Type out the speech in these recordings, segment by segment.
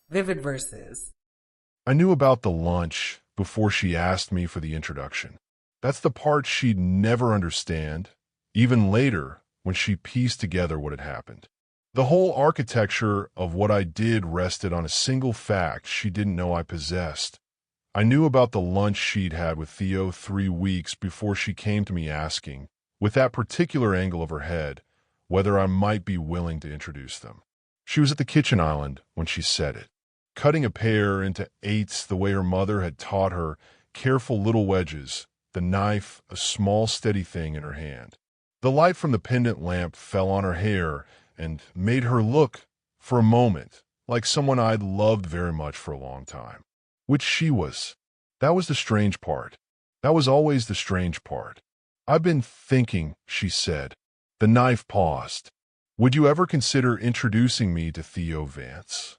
Vivid verses. I knew about the lunch before she asked me for the introduction. That's the part she'd never understand, even later when she pieced together what had happened. The whole architecture of what I did rested on a single fact she didn't know I possessed. I knew about the lunch she'd had with Theo 3 weeks before she came to me asking, with that particular angle of her head, whether I might be willing to introduce them. She was at the kitchen island when she said it, cutting a pear into eighths the way her mother had taught her, careful little wedges, the knife a small steady thing in her hand. The light from the pendant lamp fell on her hair and made her look, for a moment, like someone I'd loved very much for a long time. Which she was. That was the strange part. That was always the strange part. "I've been thinking," she said. The knife paused. "Would you ever consider introducing me to Theo Vance?"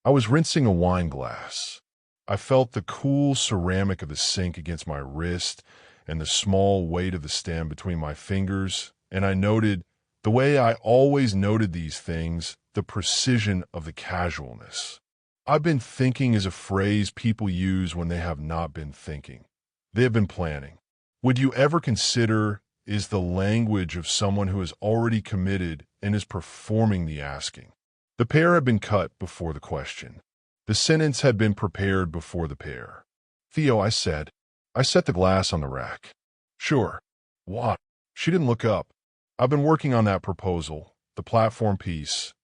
I was rinsing a wine glass. I felt the cool ceramic of the sink against my wrist and the small weight of the stem between my fingers, and I noted, the way I always noted these things, the precision of the casualness. "I've been thinking" is a phrase people use when they have not been thinking. They have been planning. "Would you ever consider" is the language of someone who has already committed and is performing the asking. The pear had been cut before the question. The sentence had been prepared before the pear. "Theo," I said. I set the glass on the rack. "Sure." "What?" She didn't look up. "I've been working on that proposal, the platform piece,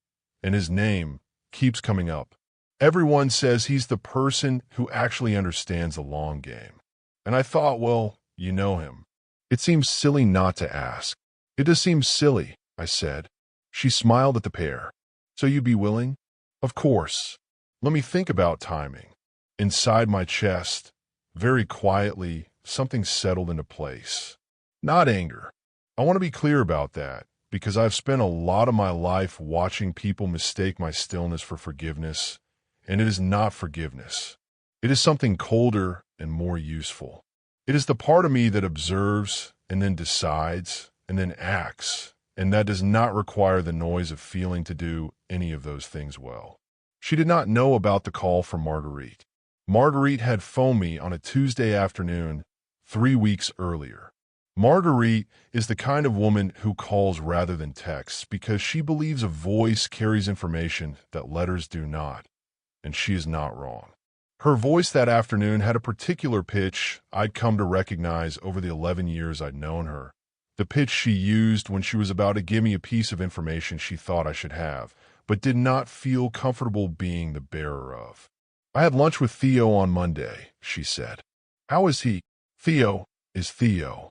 and his name keeps coming up. Everyone says he's the person who actually understands the long game. And I thought, well, you know him. It seems silly not to ask." "It does seem silly," I said. She smiled at the pair. "So you'd be willing?" "Of course. Let me think about timing." Inside my chest, very quietly, something settled into place. Not anger. I want to be clear about that, because I've spent a lot of my life watching people mistake my stillness for forgiveness, and it is not forgiveness. It is something colder and more useful. It is the part of me that observes and then decides and then acts, and that does not require the noise of feeling to do any of those things well. She did not know about the call from Marguerite. Marguerite had phoned me on a Tuesday afternoon 3 weeks earlier. Marguerite is the kind of woman who calls rather than texts because she believes a voice carries information that letters do not, and she is not wrong. Her voice that afternoon had a particular pitch I'd come to recognize over the 11 years I'd known her, the pitch she used when she was about to give me a piece of information she thought I should have, but did not feel comfortable being the bearer of. "I had lunch with Theo on Monday," she said. "How is he?" "Theo is Theo."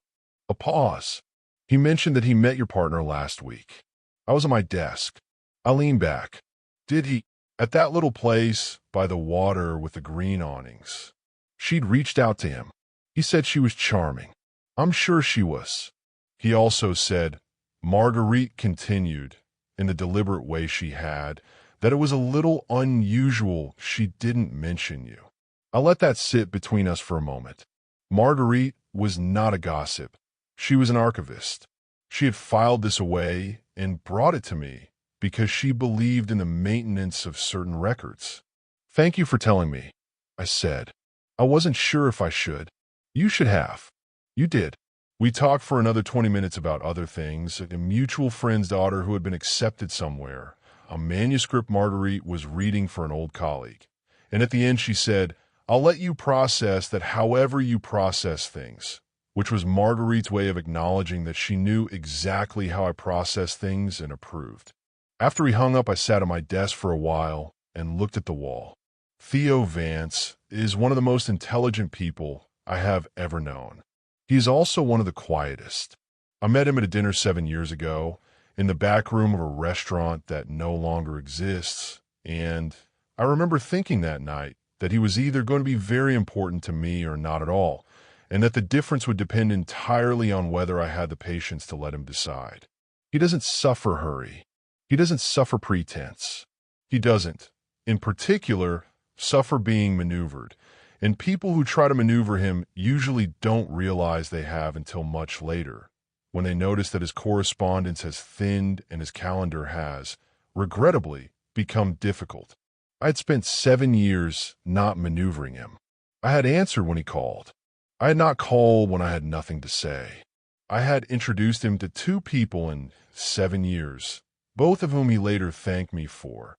A pause. "He mentioned that he met your partner last week." I was at my desk. I leaned back. "Did he?" "At that little place by the water with the green awnings." She'd reached out to him. He said she was charming. I'm sure she was. He also said, Marguerite continued, in the deliberate way she had, that it was a little unusual she didn't mention you. I let that sit between us for a moment. Marguerite was not a gossip. She was an archivist. She had filed this away and brought it to me because she believed in the maintenance of certain records. "Thank you for telling me," I said. I wasn't sure if I should. "You should have." "You did." We talked for another 20 minutes about other things, a mutual friend's daughter who had been accepted somewhere, a manuscript Marguerite was reading for an old colleague. And at the end she said, "I'll let you process that however you process things," which was Marguerite's way of acknowledging that she knew exactly how I processed things and approved. After he hung up, I sat at my desk for a while and looked at the wall. Theo Vance is one of the most intelligent people I have ever known. He is also one of the quietest. I met him at a dinner 7 years ago in the back room of a restaurant that no longer exists, and I remember thinking that night that he was either going to be very important to me or not at all, and that the difference would depend entirely on whether I had the patience to let him decide. He doesn't suffer hurry. He doesn't suffer pretense. He doesn't, in particular, suffer being maneuvered, and people who try to maneuver him usually don't realize they have until much later, when they notice that his correspondence has thinned and his calendar has, regrettably, become difficult. I had spent 7 years not maneuvering him. I had answered when he called. I had not called when I had nothing to say. I had introduced him to 2 people in 7 years, both of whom he later thanked me for,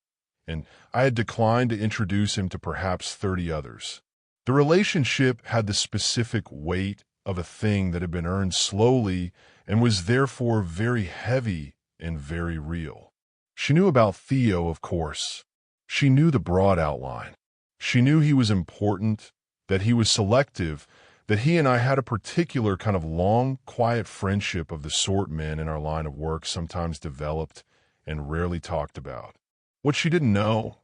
and I had declined to introduce him to perhaps 30 others. The relationship had the specific weight of a thing that had been earned slowly and was therefore very heavy and very real. She knew about Theo, of course. She knew the broad outline. She knew he was important, that he was selective, that he and I had a particular kind of long, quiet friendship of the sort men in our line of work sometimes developed and rarely talked about. What she didn't know,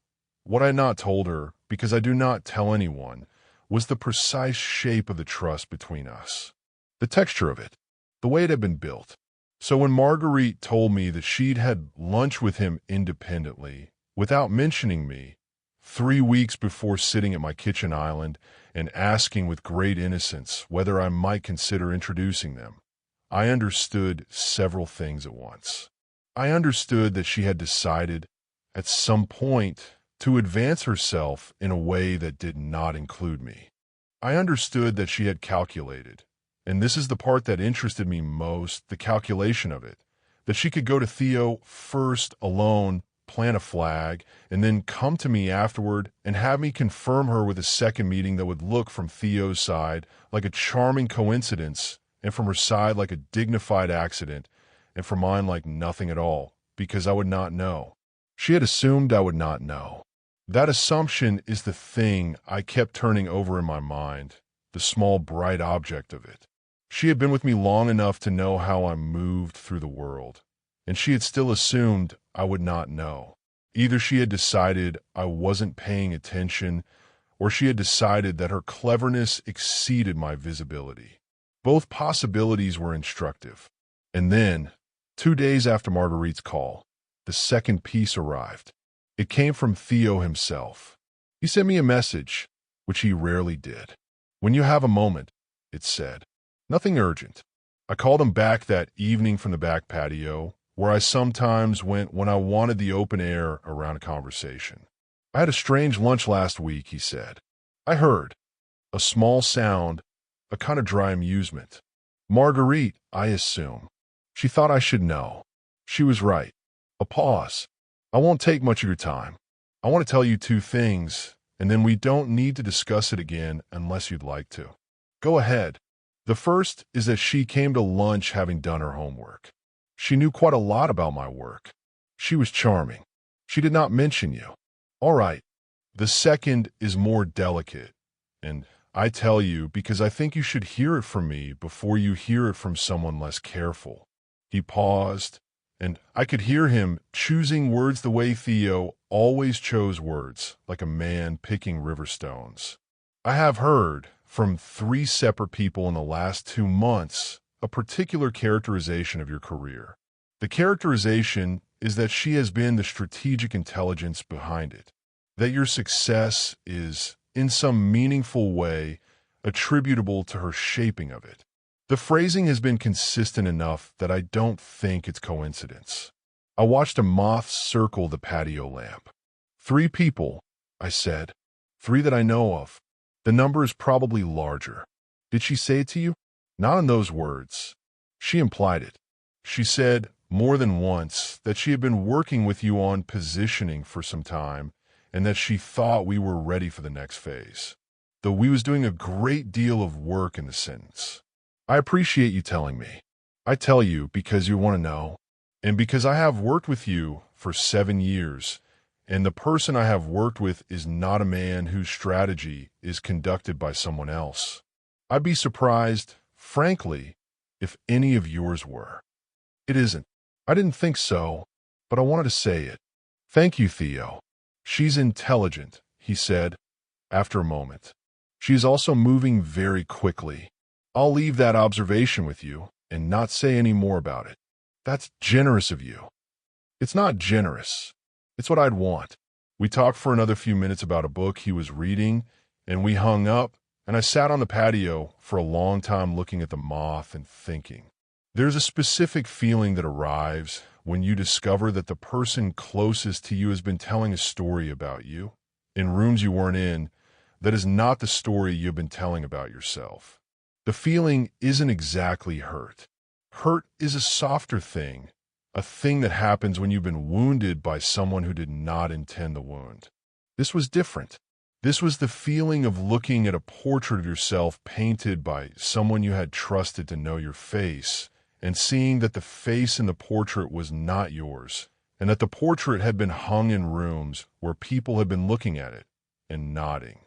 what I had not told her, because I do not tell anyone, was the precise shape of the trust between us, the texture of it, the way it had been built. So when Marguerite told me that she'd had lunch with him independently, without mentioning me, 3 weeks before sitting at my kitchen island and asking with great innocence whether I might consider introducing them, I understood several things at once. I understood that she had decided, at some point, to advance herself in a way that did not include me. I understood that she had calculated, and this is the part that interested me most, the calculation of it, that she could go to Theo first alone, plant a flag, and then come to me afterward and have me confirm her with a second meeting that would look from Theo's side like a charming coincidence, and from her side like a dignified accident, and from mine like nothing at all, because I would not know. She had assumed I would not know. That assumption is the thing I kept turning over in my mind, the small bright object of it. She had been with me long enough to know how I moved through the world, and she had still assumed I would not know. Either she had decided I wasn't paying attention, or she had decided that her cleverness exceeded my visibility. Both possibilities were instructive. And then, 2 days after Marguerite's call, the second piece arrived. It came from Theo himself. He sent me a message, which he rarely did. "When you have a moment," it said. Nothing urgent. I called him back that evening from the back patio, where I sometimes went when I wanted the open air around a conversation. "I had a strange lunch last week," he said. I heard. A small sound, a kind of dry amusement. Marguerite, I assume. She thought I should know. She was right. A pause. "I won't take much of your time. I want to tell you 2 things, and then we don't need to discuss it again unless you'd like to." "Go ahead." The first is that she came to lunch having done her homework. She knew quite a lot about my work. She was charming. She did not mention you. All right. The second is more delicate, and I tell you because I think you should hear it from me before you hear it from someone less careful. He paused, and I could hear him choosing words the way Theo always chose words, like a man picking river stones. "I have heard from 3 separate people in the last 2 months a particular characterization of your career. The characterization is that she has been the strategic intelligence behind it, that your success is, in some meaningful way, attributable to her shaping of it. The phrasing has been consistent enough that I don't think it's coincidence." I watched a moth circle the patio lamp. 3 people, I said. 3 that I know of. The number is probably larger. Did she say it to you? Not in those words. She implied it. She said, more than once, that she had been working with you on positioning for some time, and that she thought we were ready for the next phase. Though we was doing a great deal of work in the sentence. I appreciate you telling me. I tell you because you want to know, and because I have worked with you for 7 years, and the person I have worked with is not a man whose strategy is conducted by someone else. I'd be surprised, frankly, if any of yours were. It isn't. I didn't think so, but I wanted to say it. Thank you, Theo. She's intelligent, he said, after a moment. She is also moving very quickly. I'll leave that observation with you and not say any more about it. That's generous of you. It's not generous. It's what I'd want. We talked for another few minutes about a book he was reading, and we hung up, and I sat on the patio for a long time looking at the moth and thinking. There's a specific feeling that arrives when you discover that the person closest to you has been telling a story about you, in rooms you weren't in, that is not the story you've been telling about yourself. The feeling isn't exactly hurt. Hurt is a softer thing, a thing that happens when you've been wounded by someone who did not intend the wound. This was different. This was the feeling of looking at a portrait of yourself painted by someone you had trusted to know your face, and seeing that the face in the portrait was not yours, and that the portrait had been hung in rooms where people had been looking at it and nodding.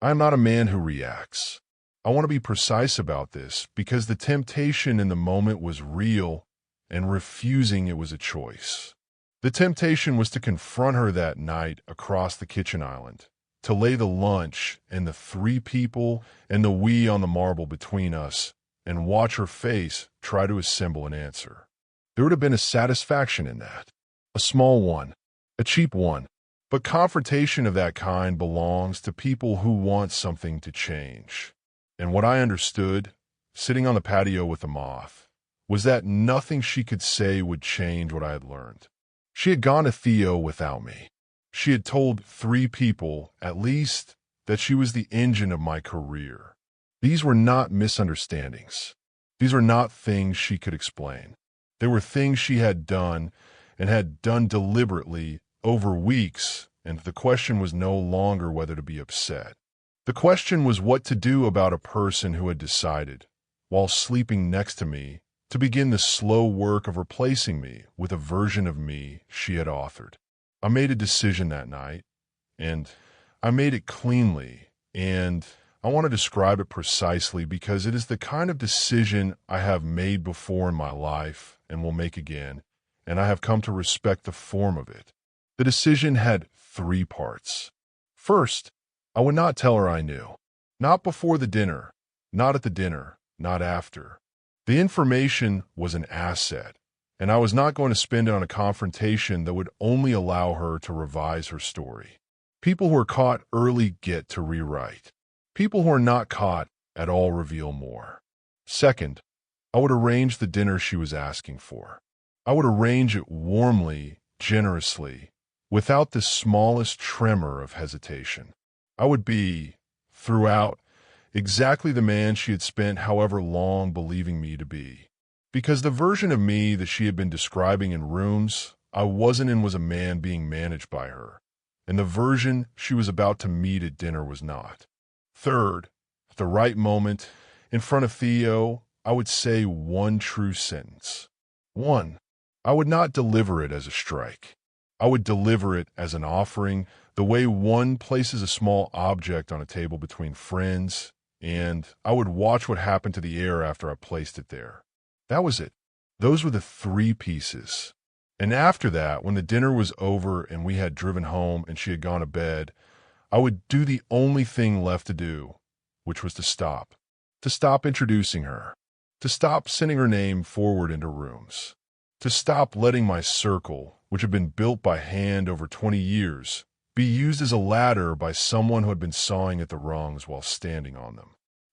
I am not a man who reacts. I want to be precise about this because the temptation in the moment was real, and refusing it was a choice. The temptation was to confront her that night across the kitchen island, to lay the lunch and the three people and the we on the marble between us, and watch her face try to assemble an answer. There would have been a satisfaction in that. A small one, a cheap one, but confrontation of that kind belongs to people who want something to change. And what I understood, sitting on the patio with the moth, was that nothing she could say would change what I had learned. She had gone to Theo without me. She had told three people, at least, that she was the engine of my career. These were not misunderstandings. These were not things she could explain. They were things she had done, and had done deliberately over weeks, and the question was no longer whether to be upset. The question was what to do about a person who had decided, while sleeping next to me, to begin the slow work of replacing me with a version of me she had authored. I made a decision that night, and I made it cleanly, and I want to describe it precisely because it is the kind of decision I have made before in my life and will make again, and I have come to respect the form of it. The decision had three parts. First, I would not tell her I knew. Not before the dinner, not at the dinner, not after. The information was an asset, and I was not going to spend it on a confrontation that would only allow her to revise her story. People who are caught early get to rewrite. People who are not caught at all reveal more. Second, I would arrange the dinner she was asking for. I would arrange it warmly, generously, without the smallest tremor of hesitation. I would be, throughout, exactly the man she had spent however long believing me to be. Because the version of me that she had been describing in rooms, I wasn't and was a man being managed by her, and the version she was about to meet at dinner was not. Third, at the right moment, in front of Theo, I would say one true sentence. One, I would not deliver it as a strike. I would deliver it as an offering, the way one places a small object on a table between friends, and I would watch what happened to the air after I placed it there. That was it. Those were the three pieces. And after that, when the dinner was over and we had driven home and she had gone to bed, I would do the only thing left to do, which was to stop. To stop introducing her. To stop sending her name forward into rooms. To stop letting my circle, which had been built by hand over 20 years, be used as a ladder by someone who had been sawing at the rungs while standing on them.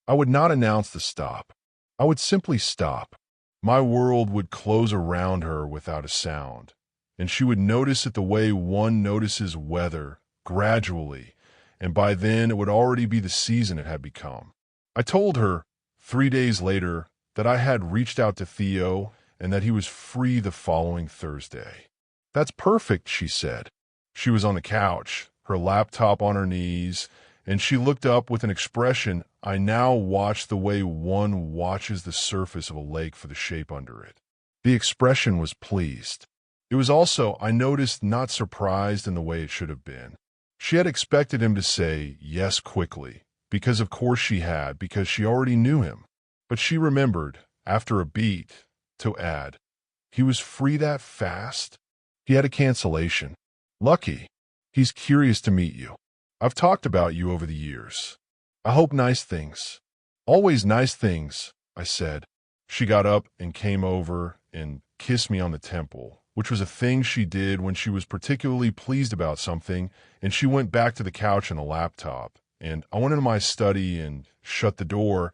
I would not announce the stop. I would simply stop. My world would close around her without a sound, and she would notice it the way one notices weather, gradually, and by then it would already be the season it had become. I told her, 3 days later, that I had reached out to Theo and that he was free the following Thursday. That's perfect, she said. She was on the couch, her laptop on her knees, and she looked up with an expression I now watched the way one watches the surface of a lake for the shape under it. The expression was pleased. It was also, I noticed, not surprised in the way it should have been. She had expected him to say yes quickly, because of course she had, because she already knew him. But she remembered, after a beat, to add, he was free that fast? He had a cancellation. Lucky. He's curious to meet you. I've talked about you over the years. I hope nice things. Always nice things, I said. She got up and came over and kissed me on the temple, which was a thing she did when she was particularly pleased about something, and she went back to the couch and the laptop. And I went into my study and shut the door,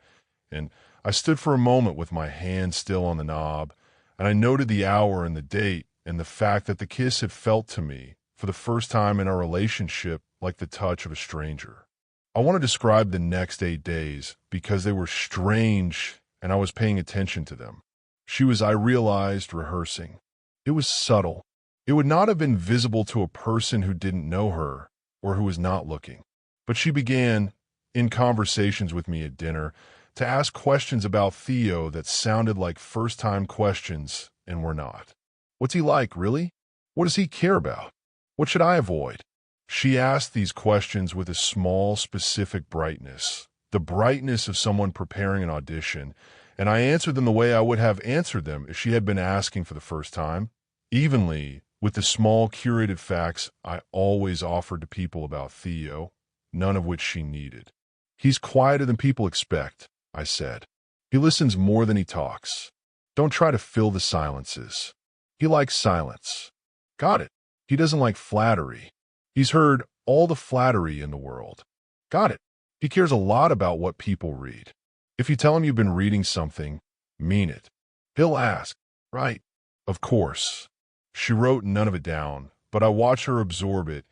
and I stood for a moment with my hand still on the knob, and I noted the hour and the date and the fact that the kiss had felt to me, for the first time in our relationship, like the touch of a stranger. I want to describe the next 8 days because they were strange and I was paying attention to them. She was, I realized, rehearsing. It was subtle. It would not have been visible to a person who didn't know her or who was not looking. But she began, in conversations with me at dinner, to ask questions about Theo that sounded like first-time questions and were not. What's he like, really? What does he care about? What should I avoid? She asked these questions with a small, specific brightness, the brightness of someone preparing an audition, and I answered them the way I would have answered them if she had been asking for the first time, evenly, with the small, curated facts I always offered to people about Theo, none of which she needed. He's quieter than people expect, I said. He listens more than he talks. Don't try to fill the silences. He likes silence. Got it. He doesn't like flattery. He's heard all the flattery in the world. Got it. He cares a lot about what people read. If you tell him you've been reading something, mean it. He'll ask, right? Of course. She wrote none of it down, but I watched her absorb it,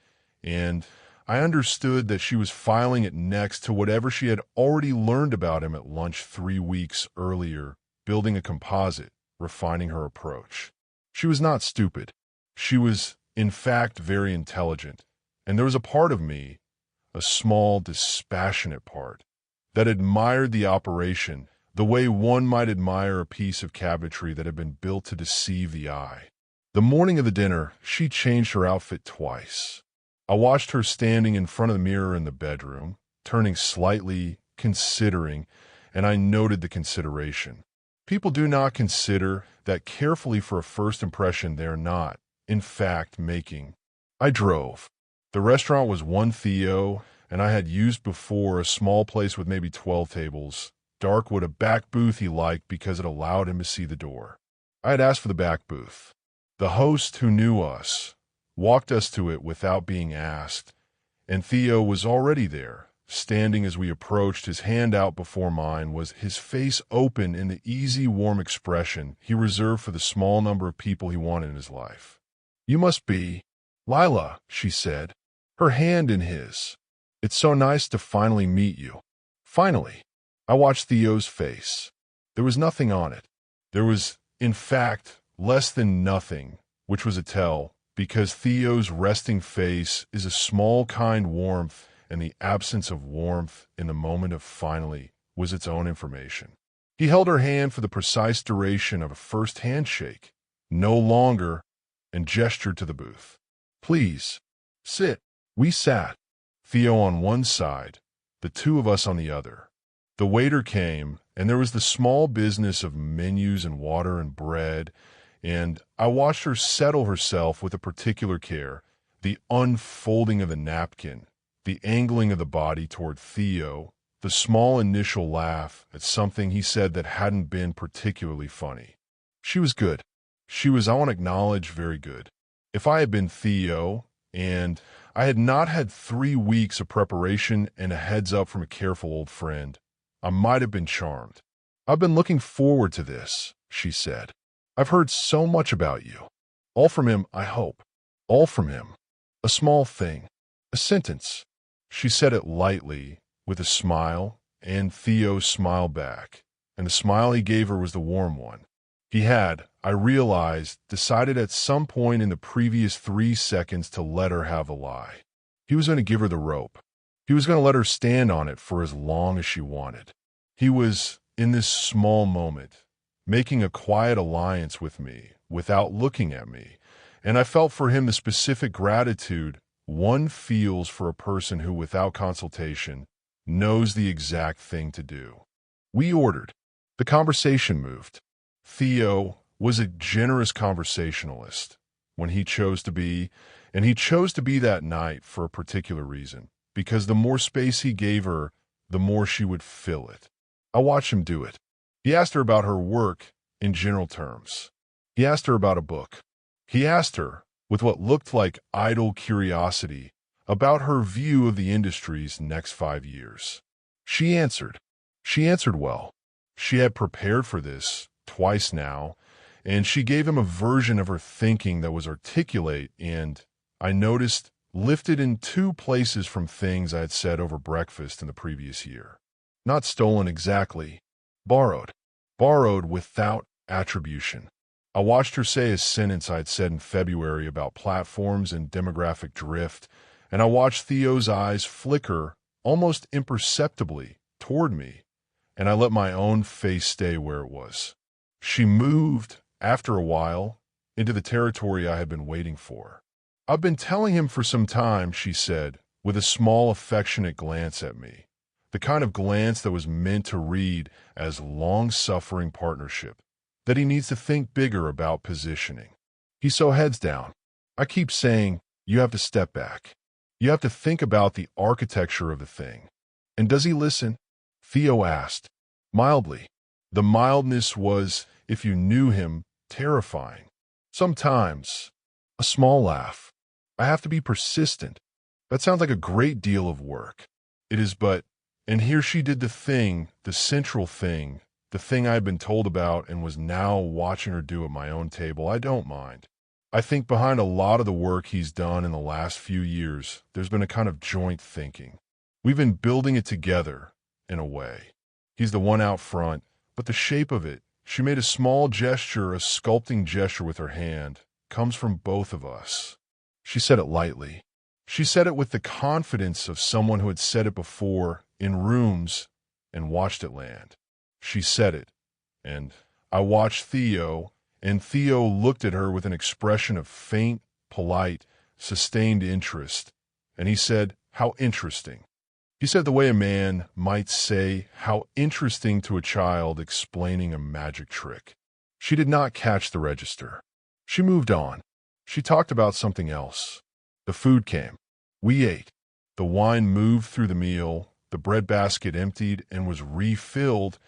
and I understood that she was filing it next to whatever she had already learned about him at lunch 3 weeks earlier, building a composite, refining her approach. She was not stupid. She was, in fact, very intelligent. And there was a part of me, a small, dispassionate part, that admired the operation the way one might admire a piece of cabinetry that had been built to deceive the eye. The morning of the dinner, she changed her outfit twice. I watched her standing in front of the mirror in the bedroom, turning slightly, considering, and I noted the consideration. People do not consider that carefully for a first impression they are not, in fact, making. I drove. The restaurant was one Theo, and I had used before a small place with maybe 12 tables, dark wood, a back booth he liked because it allowed him to see the door. I had asked for the back booth. The host, who knew us, walked us to it without being asked, and Theo was already there, standing as we approached, his hand out before mine, was his face open in the easy, warm expression he reserved for the small number of people he wanted in his life. You must be Lila, she said, her hand in his. It's so nice to finally meet you. Finally. I watched Theo's face. There was nothing on it. There was, in fact, less than nothing, which was a tell, because Theo's resting face is a small, kind warmth, and the absence of warmth in the moment of finally was its own information. He held her hand for the precise duration of a first handshake, no longer, and gestured to the booth. Please, sit. We sat, Theo on one side, the two of us on the other. The waiter came, and there was the small business of menus and water and bread, and I watched her settle herself with a particular care, the unfolding of the napkin, the angling of the body toward Theo, the small initial laugh at something he said that hadn't been particularly funny. She was good. She was, I want to acknowledge, very good. If I had been Theo, and I had not had 3 weeks of preparation and a heads up from a careful old friend, I might have been charmed. I've been looking forward to this, she said. I've heard so much about you. All from him, I hope. All from him. A small thing. A sentence. She said it lightly, with a smile, and Theo smiled back, and the smile he gave her was the warm one. He had, I realized, decided at some point in the previous 3 seconds to let her have the lie. He was going to give her the rope. He was going to let her stand on it for as long as she wanted. He was, in this small moment, making a quiet alliance with me without looking at me, and I felt for him the specific gratitude one feels for a person who, without consultation, knows the exact thing to do. We ordered. The conversation moved. Theo was a generous conversationalist when he chose to be, and he chose to be that night for a particular reason, because the more space he gave her, the more she would fill it. I watched him do it. He asked her about her work in general terms. He asked her about a book. He asked her, with what looked like idle curiosity, about her view of the industry's next 5 years. She answered. She answered well. She had prepared for this twice now, and she gave him a version of her thinking that was articulate and, I noticed, lifted in two places from things I had said over breakfast in the previous year. Not stolen exactly, borrowed. Borrowed without attribution. I watched her say a sentence I'd said in February about platforms and demographic drift, and I watched Theo's eyes flicker almost imperceptibly toward me, and I let my own face stay where it was. She moved, after a while, into the territory I had been waiting for. "I've been telling him for some time," she said, with a small affectionate glance at me, the kind of glance that was meant to read as long-suffering partnership, that he needs to think bigger about positioning. He's so heads down. I keep saying, you have to step back. You have to think about the architecture of the thing. And does he listen? Theo asked, mildly. The mildness was, if you knew him, terrifying. Sometimes, a small laugh. I have to be persistent. That sounds like a great deal of work. It is, but, and here she did the thing, the central thing, the thing I had been told about and was now watching her do at my own table. I don't mind. I think behind a lot of the work he's done in the last few years, there's been a kind of joint thinking. We've been building it together, in a way. He's the one out front, but the shape of it, she made a small gesture, a sculpting gesture with her hand, comes from both of us. She said it lightly. She said it with the confidence of someone who had said it before, in rooms, and watched it land. She said it, and I watched Theo, and Theo looked at her with an expression of faint, polite, sustained interest, and he said, "How interesting." He said the way a man might say, "How interesting," to a child explaining a magic trick. She did not catch the register. She moved on. She talked about something else. The food came. We ate. The wine moved through the meal. The breadbasket emptied and was refilled,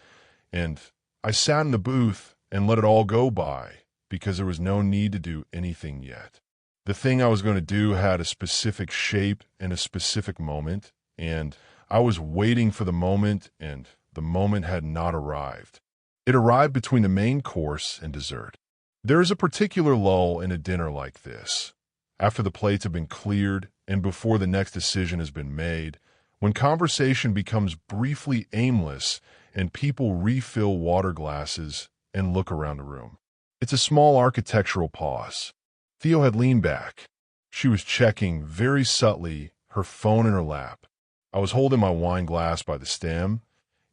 and I sat in the booth and let it all go by because there was no need to do anything yet. The thing I was going to do had a specific shape and a specific moment, and I was waiting for the moment, and the moment had not arrived. It arrived between the main course and dessert. There is a particular lull in a dinner like this, after the plates have been cleared and before the next decision has been made, when conversation becomes briefly aimless and people refill water glasses and look around the room. It's a small architectural pause. Theo had leaned back. She was checking, very subtly, her phone in her lap. I was holding my wine glass by the stem,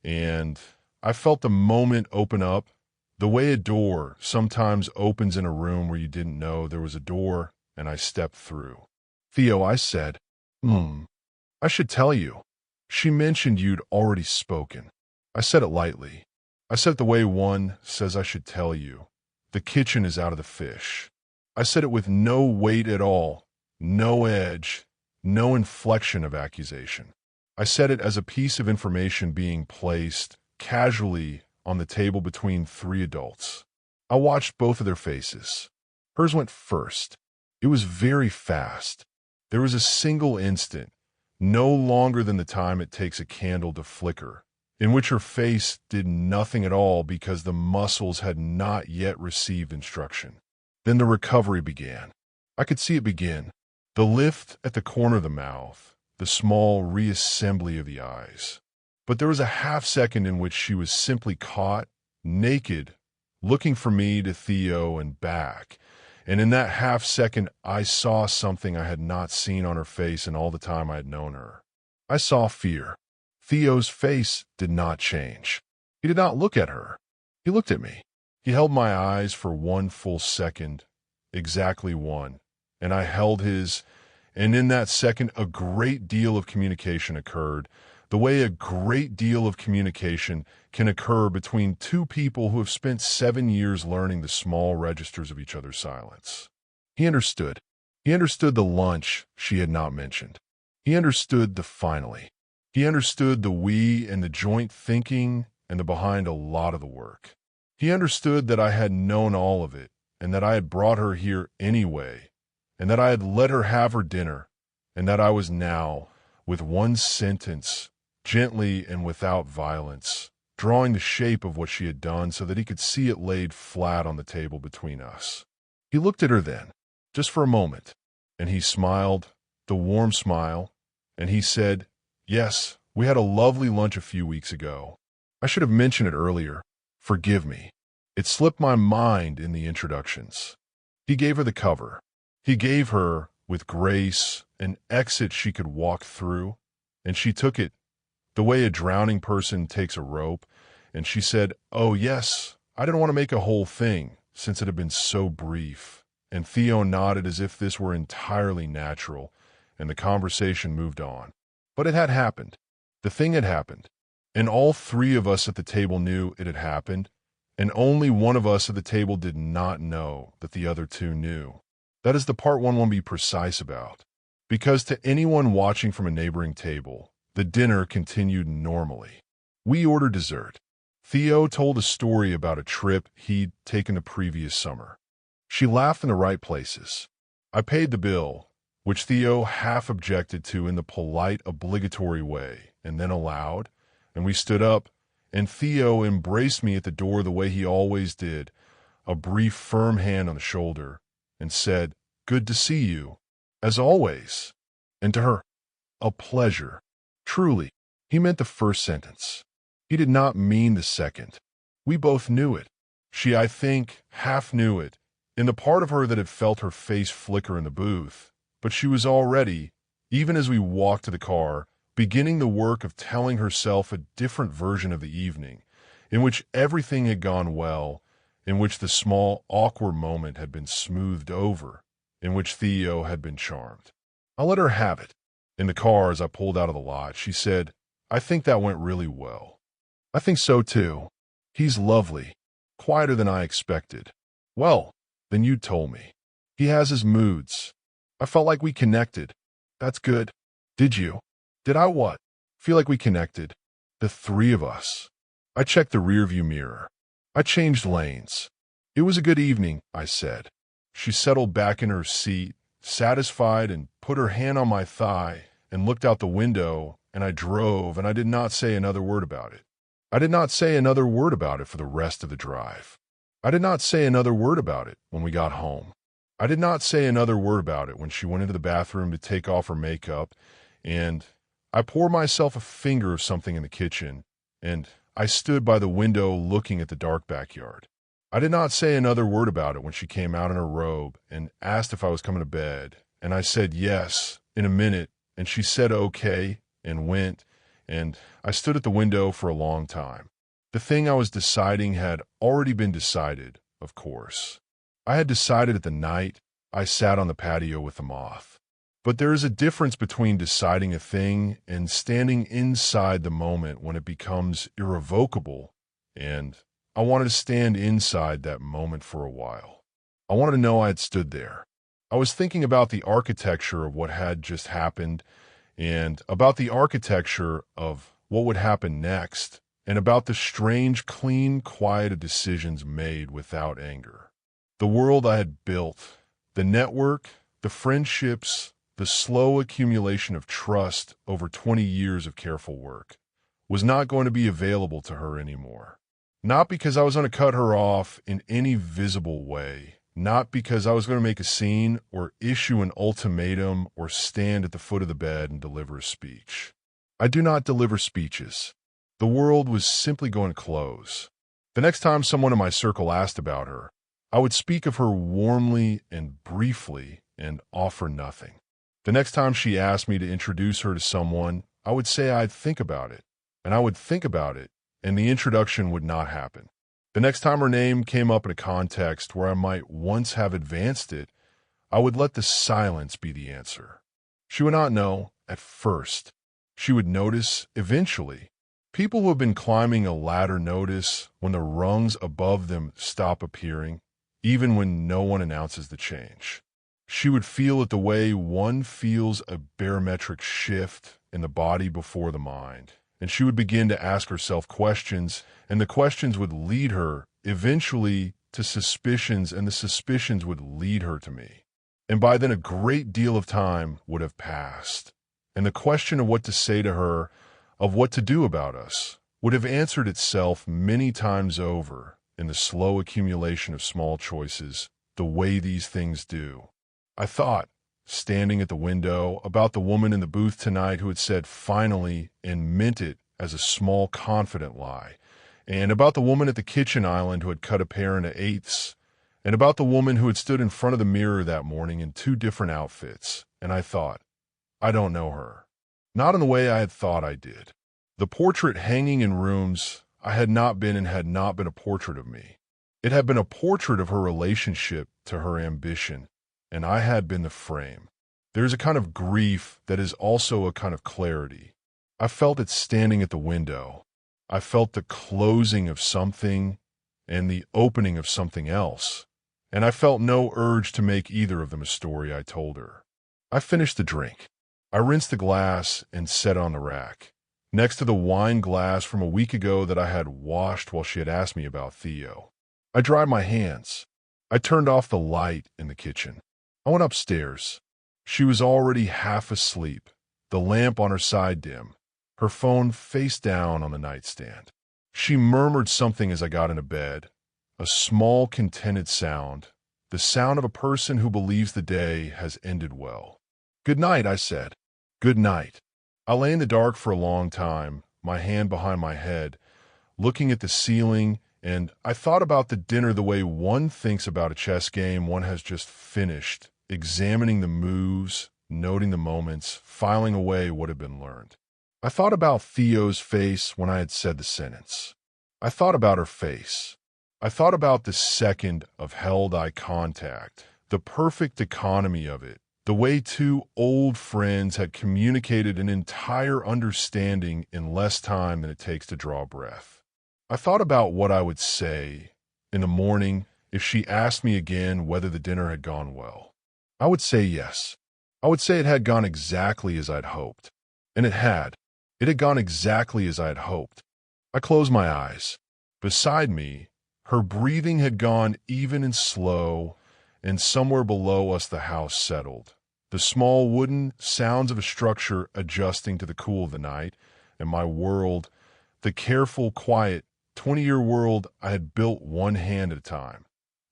and I felt the moment open up, the way a door sometimes opens in a room where you didn't know there was a door, and I stepped through. "Theo," I said, I should tell you. She mentioned you'd already spoken." I said it lightly. I said it the way one says I should tell you. The kitchen is out of the fish. I said it with no weight at all, no edge, no inflection of accusation. I said it as a piece of information being placed casually on the table between three adults. I watched both of their faces. Hers went first. It was very fast. There was a single instant, no longer than the time it takes a candle to flicker, in which her face did nothing at all because the muscles had not yet received instruction. Then the recovery began. I could see it begin. The lift at the corner of the mouth, the small reassembly of the eyes. But there was a half-second in which she was simply caught, naked, looking from me to Theo and back. And in that half-second, I saw something I had not seen on her face in all the time I had known her. I saw fear. Theo's face did not change. He did not look at her. He looked at me. He held my eyes for one full second, exactly one, and I held his, and in that second a great deal of communication occurred, the way a great deal of communication can occur between two people who have spent 7 years learning the small registers of each other's silence. He understood. He understood the lunch she had not mentioned. He understood the finally. He understood the we and the joint thinking and the behind a lot of the work. He understood that I had known all of it, and that I had brought her here anyway, and that I had let her have her dinner, and that I was now, with one sentence, gently and without violence, drawing the shape of what she had done so that he could see it laid flat on the table between us. He looked at her then, just for a moment, and he smiled, the warm smile, and he said, "Yes, we had a lovely lunch a few weeks ago. I should have mentioned it earlier. Forgive me. It slipped my mind in the introductions." He gave her the cover. He gave her, with grace, an exit she could walk through, and she took it the way a drowning person takes a rope, and she said, "Oh, yes, I didn't want to make a whole thing, since it had been so brief." And Theo nodded as if this were entirely natural, and the conversation moved on. But it had happened. The thing had happened. And all three of us at the table knew it had happened, and only one of us at the table did not know that the other two knew. That is the part one won't be precise about. Because to anyone watching from a neighboring table, the dinner continued normally. We ordered dessert. Theo told a story about a trip he'd taken the previous summer. She laughed in the right places. I paid the bill, which Theo half objected to in the polite, obligatory way, and then aloud, and we stood up, and Theo embraced me at the door the way he always did, a brief, firm hand on the shoulder, and said, "Good to see you, as always." And to her, "A pleasure." Truly, he meant the first sentence. He did not mean the second. We both knew it. She, I think, half knew it, in the part of her that had felt her face flicker in the booth, but she was already, even as we walked to the car, beginning the work of telling herself a different version of the evening, in which everything had gone well, in which the small, awkward moment had been smoothed over, in which Theo had been charmed. I let her have it. In the car, as I pulled out of the lot, she said, "I think that went really well." "I think so too. He's lovely. Quieter than I expected." "Well, then you told me. He has his moods. I felt like we connected." "That's good." "Did you?" "Did I what?" "Feel like we connected. The three of us." I checked the rearview mirror. I changed lanes. "It was a good evening," I said. She settled back in her seat, satisfied, and put her hand on my thigh and looked out the window, and I drove, and I did not say another word about it. I did not say another word about it for the rest of the drive. I did not say another word about it when we got home. I did not say another word about it when she went into the bathroom to take off her makeup, and I poured myself a finger of something in the kitchen, and I stood by the window looking at the dark backyard. I did not say another word about it when she came out in her robe and asked if I was coming to bed, and I said yes in a minute, and she said okay and went, and I stood at the window for a long time. The thing I was deciding had already been decided, of course. I had decided at the night I sat on the patio with the moth. But there is a difference between deciding a thing and standing inside the moment when it becomes irrevocable, and I wanted to stand inside that moment for a while. I wanted to know I had stood there. I was thinking about the architecture of what had just happened, and about the architecture of what would happen next, and about the strange, clean quiet of decisions made without anger. The world I had built, the network, the friendships, the slow accumulation of trust over 20 years of careful work, was not going to be available to her anymore. Not because I was going to cut her off in any visible way, not because I was going to make a scene or issue an ultimatum or stand at the foot of the bed and deliver a speech. I do not deliver speeches. The world was simply going to close. The next time someone in my circle asked about her, I would speak of her warmly and briefly and offer nothing. The next time she asked me to introduce her to someone, I would say I'd think about it, and I would think about it, and the introduction would not happen. The next time her name came up in a context where I might once have advanced it, I would let the silence be the answer. She would not know at first. She would notice eventually. People who have been climbing a ladder notice when the rungs above them stop appearing, even when no one announces the change. She would feel it the way one feels a barometric shift in the body before the mind, and she would begin to ask herself questions, and the questions would lead her eventually to suspicions, and the suspicions would lead her to me. And by then a great deal of time would have passed, and the question of what to say to her, of what to do about us, would have answered itself many times over in the slow accumulation of small choices, the way these things do. I thought, standing at the window, about the woman in the booth tonight who had said finally and meant it as a small, confident lie, and about the woman at the kitchen island who had cut a pear into eighths, and about the woman who had stood in front of the mirror that morning in two different outfits. And I thought, I don't know her. Not in the way I had thought I did. The portrait hanging in rooms I had not been and had not been a portrait of me. It had been a portrait of her relationship to her ambition, and I had been the frame. There is a kind of grief that is also a kind of clarity. I felt it standing at the window. I felt the closing of something and the opening of something else, and I felt no urge to make either of them a story I told her. I finished the drink. I rinsed the glass and set it on the rack, next to the wine glass from a week ago that I had washed while she had asked me about Theo. I dried my hands. I turned off the light in the kitchen. I went upstairs. She was already half asleep, the lamp on her side dim, her phone face down on the nightstand. She murmured something as I got into bed, a small, contented sound, the sound of a person who believes the day has ended well. "Good night," I said. "Good night." I lay in the dark for a long time, my hand behind my head, looking at the ceiling, and I thought about the dinner the way one thinks about a chess game one has just finished, examining the moves, noting the moments, filing away what had been learned. I thought about Theo's face when I had said the sentence. I thought about her face. I thought about the second of held eye contact, the perfect economy of it, the way two old friends had communicated an entire understanding in less time than it takes to draw breath. I thought about what I would say in the morning if she asked me again whether the dinner had gone well. I would say yes. I would say it had gone exactly as I'd hoped. And it had. It had gone exactly as I had hoped. I closed my eyes. Beside me, her breathing had gone even and slow, and somewhere below us the house settled. The small wooden sounds of a structure adjusting to the cool of the night, and my world, the careful, quiet, 20-year world I had built one hand at a time,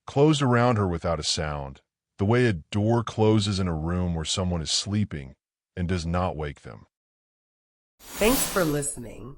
closed around her without a sound, the way a door closes in a room where someone is sleeping and does not wake them. Thanks for listening.